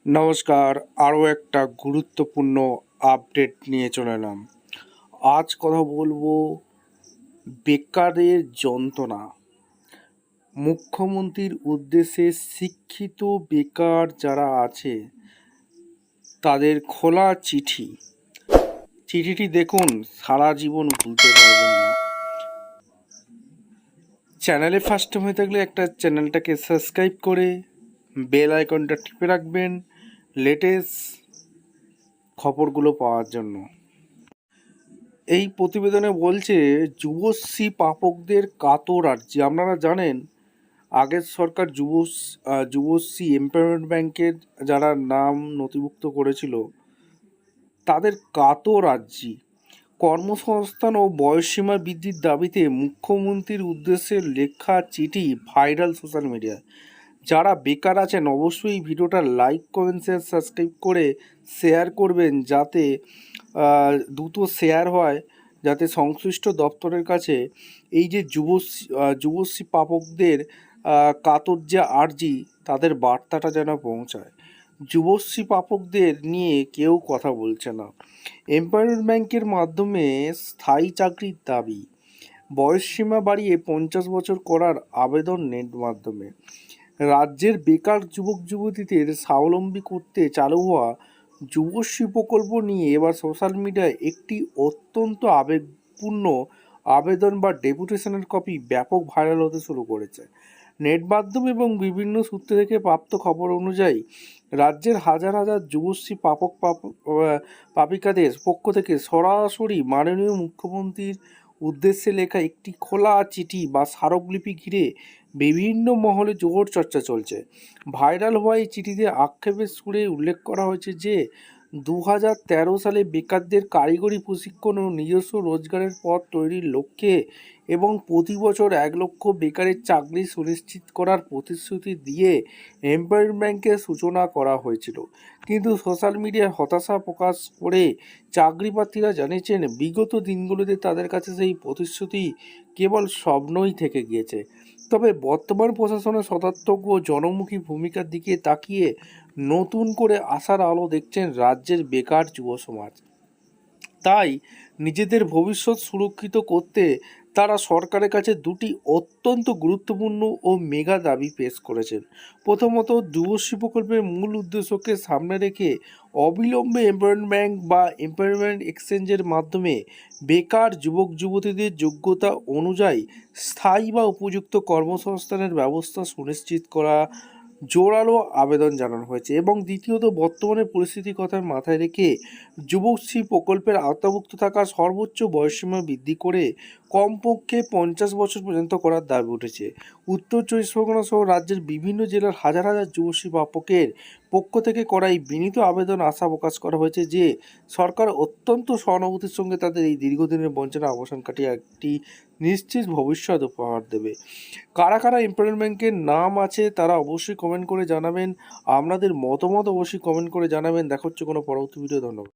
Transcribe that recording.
নমস্কার, আরও একটা গুরুত্বপূর্ণ আপডেট নিয়ে চলে এলাম। আজ কথা বলবো বেকারের যন্ত্রণা। মুখ্যমন্ত্রীর উদ্দেশ্যে শিক্ষিত বেকার যারা আছে তাদের খোলা চিঠি। চিঠিটি দেখুন, সারা জীবন ভুলতে পারবেন না। চ্যানেলে ফার্স্ট টাইম হয়ে থাকলে একটা চ্যানেলটাকে সাবস্ক্রাইব করে বেল আইকনটা টিপে রাখবেন লেটেস্ট খবরগুলো পাওয়ার জন্য। এই প্রতিবেদনে বলছে যুবশ্রী প্রাপকদের কাতর আর্জি। আপনারা জানেন আগের সরকার যুবশ্রী এমপ্লয়মেন্ট ব্যাংকের যারা নাম নথিভুক্ত করেছিল তাদের কাতর আর্জি। কর্মসংস্থান ও বয়সসীমা বৃদ্ধির দাবিতে মুখ্যমন্ত্রীর উদ্দেশ্যে লেখা চিঠি ভাইরাল সোশ্যাল মিডিয়ায়। যারা বেকার আছেন অবশ্যই ভিডিওটা লাইক কমেন্ট শেয়ার সাবস্ক্রাইব করে শেয়ার করবেন, যাতে দ্রুত শেয়ার হয়, যাতে সংশ্লিষ্ট দপ্তরের কাছে এই যে যুবশ্রী প্রাপকদের কাতর যে আর্জি তাদের বার্তাটা যেন পৌঁছায়। যুবশ্রী প্রাপকদের নিয়ে কেউ কথা বলছে না। এমপ্লয়মেন্ট ব্যাংকের মাধ্যমে স্থায়ী চাকরির দাবি, বয়সসীমা বাড়িয়ে 50 বছর করার আবেদন নেট মাধ্যমে। রাজ্যের বেকার যুবক যুবতীদের স্বাবলম্বী করতে চালু হওয়া যুবশ্রী প্রকল্প নিয়ে এবার সোশ্যাল মিডিয়ায় একটি অত্যন্ত আবেগপূর্ণ আবেদন বা ডেপুটেশনের কপি ব্যাপক ভাইরাল হতে শুরু করেছে। নেট মাধ্যম এবং বিভিন্ন সূত্র থেকে প্রাপ্ত খবর অনুযায়ী রাজ্যের হাজার হাজার যুবশ্রী প্রাপিকাদের পক্ষ থেকে সরাসরি মাননীয় মুখ্যমন্ত্রীর উদ্দেশ্যে লেখা একটি খোলা চিঠি বা স্মারকলিপি ঘিরে বিভিন্ন মহলে জোর চর্চা চলছে। ভাইরাল হওয়া এই চিঠিতে আক্ষেপের সুরে উল্লেখ করা হয়েছে যে 2013 সালে বেকারদের কারিগরি প্রশিক্ষণ ও নিজস্ব রোজগারের পথ তৈরির লক্ষ্যে এবং প্রতি বছর 1 লক্ষ বেকারের চাকরি সুনিশ্চিত করার প্রতিশ্রুতি দিয়ে এমপ্লয়মেন্ট ব্যাংকের সূচনা করা হয়েছিল। কিন্তু সোশ্যাল মিডিয়ায় হতাশা প্রকাশ করে চাকরি প্রার্থীরা জানিয়েছেন বিগত দিনগুলোতে তাদের কাছে সেই প্রতিশ্রুতি কেবল স্বপ্নই থেকে গিয়েছে। তবে বর্তমান প্রশাসনের সদাত্মক ও জনমুখী ভূমিকার দিকে তাকিয়ে নতুন করে আশার আলো দেখছেন রাজ্যের বেকার যুব সমাজ। তাই নিজেদের ভবিষ্যৎ সুরক্ষিত করতে তারা সরকারের কাছে দুটি অত্যন্ত গুরুত্বপূর্ণ ও মেগা দাবি পেশ করেছেন। প্রথমত, যুবশ্রী প্রকল্পের মূল উদ্দেশ্যকে সামনে রেখে অবিলম্বে এমপ্লয়মেন্ট ব্যাংক বা এমপ্লয়মেন্ট এক্সচেঞ্জের মাধ্যমে বেকার যুবক যুবতীদের যোগ্যতা অনুযায়ী স্থায়ী বা উপযুক্ত কর্মসংস্থানের ব্যবস্থা সুনিশ্চিত করা জোরালো আবেদন জানানো হয়েছে। এবং দ্বিতীয়ত, বর্তমানে পরিস্থিতির কথা মাথায় রেখে যুবশ্রী প্রকল্পের আওতাভুক্ত থাকা সর্বোচ্চ বয়সসীমা বৃদ্ধি করে কমপক্ষে 50 বছর পর্যন্ত করার দাবি উঠেছে। উত্তর 24 পরগনা সহ রাজ্যের বিভিন্ন জেলার হাজার হাজার যুবশ্রী প্রাপকের পক্ষ থেকে করা এই বিনীত আবেদন আশা প্রকাশ করা হয়েছে যে সরকার অত্যন্ত সহানুভূতির সঙ্গে তাদের এই দীর্ঘদিনের বঞ্চনার অবসান কাটিয়ে একটি নিশ্চিত ভবিষ্যৎ উপহার দেবে। কারা কারা এমপ্লয়মেন্ট ব্যাংকের নাম আছে তারা অবশ্যই কমেন্ট করে জানাবেন। আপনাদের মতামত অবশ্যই কমেন্ট করে জানাবেন। দেখা হচ্ছে কোনো পরবর্তী ভিডিও। ধন্যবাদ।